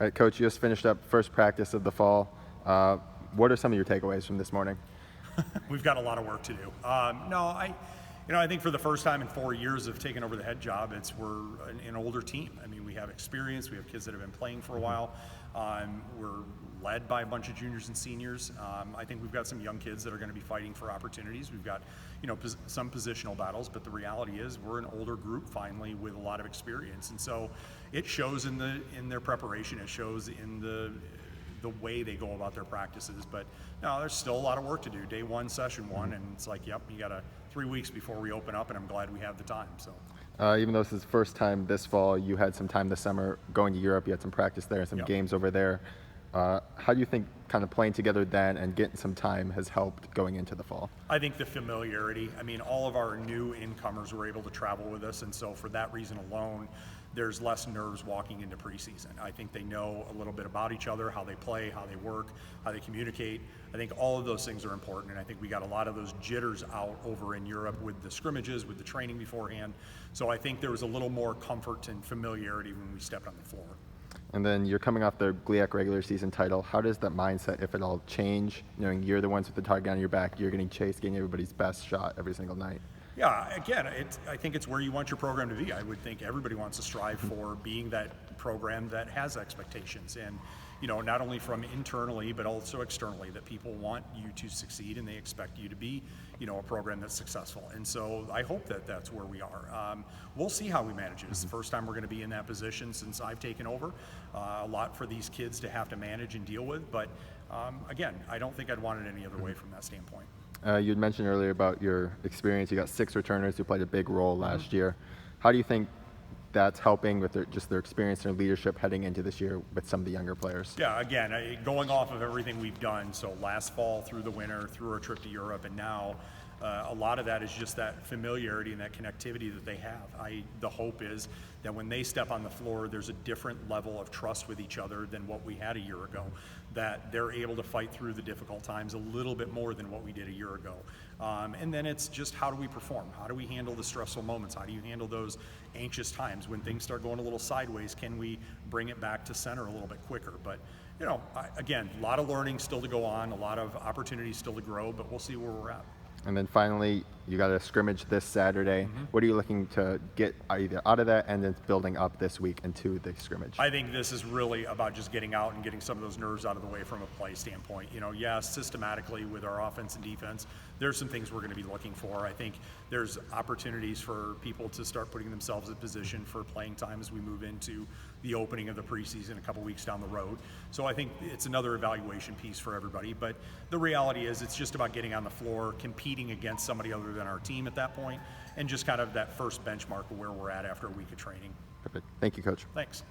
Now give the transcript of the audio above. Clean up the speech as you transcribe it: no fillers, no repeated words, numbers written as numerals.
All right, Coach, you just finished up first practice of the fall. What are some of your takeaways from this morning? We've got a lot of work to do. I think for the first time in 4 years of taking over the head job, we're an older team. I mean, we have experience. We have kids that have been playing for a while. We're led by a bunch of juniors and seniors. I think we've got some young kids that are going to be fighting for opportunities. We've got, some positional battles, but the reality is we're an older group finally with a lot of experience, and so it shows in their preparation. It shows in the way they go about their practices. But no, there's still a lot of work to do. Day one, session one, and it's like, yep, you got 3 weeks before we open up, and I'm glad we have the time. So, Even though this is the first time this fall, you had some time this summer going to Europe. You had some practice there, some Yep. games over there. How do you think kind of playing together then and getting some time has helped going into the fall? I think the familiarity. I mean, all of our new incomers were able to travel with us, and so for that reason alone, there's less nerves walking into preseason. I think they know a little bit about each other, how they play, how they work, how they communicate. I think all of those things are important, and I think we got a lot of those jitters out over in Europe with the scrimmages, with the training beforehand. So I think there was a little more comfort and familiarity when we stepped on the floor. And then you're coming off the GLIAC regular season title. How does that mindset, if at all, change, knowing you're the ones with the target on your back, you're getting chased, getting everybody's best shot every single night? Yeah, again, I think it's where you want your program to be. I would think everybody wants to strive for being that program that has expectations, and not only from internally but also externally, that people want you to succeed and they expect you to be a program that's successful. And so I hope that that's where we are. We'll see how we manage it. It's the first time we're going to be in that position since I've taken over. A lot for these kids to have to manage and deal with, but again, I don't think I'd want it any other way from that standpoint. You had mentioned earlier about your experience. You got 6 returners who played a big role last year. How do you think that's helping with their experience and their leadership heading into this year with some of the younger players? Yeah, again, going off of everything we've done, so last fall through the winter, through our trip to Europe, and now a lot of that is just that familiarity and that connectivity that they have. The hope is that when they step on the floor, there's a different level of trust with each other than what we had a year ago, that they're able to fight through the difficult times a little bit more than what we did a year ago. And then it's just, how do we perform? How do we handle the stressful moments? How do you handle those anxious times when things start going a little sideways? Can we bring it back to center a little bit quicker? But again, a lot of learning still to go on, a lot of opportunities still to grow, but we'll see where we're at. And then finally, you got a scrimmage this Saturday. What are you looking to get either out of that and then building up this week into the scrimmage? I think this is really about just getting out and getting some of those nerves out of the way from a play standpoint. Systematically with our offense and defense, there's some things we're going to be looking for. I think there's opportunities for people to start putting themselves in position for playing time as we move into the opening of the preseason a couple weeks down the road. So I think it's another evaluation piece for everybody. But the reality is it's just about getting on the floor, competing against somebody other than our team at that point, and just kind of that first benchmark of where we're at after a week of training. Perfect. Thank you, Coach. Thanks.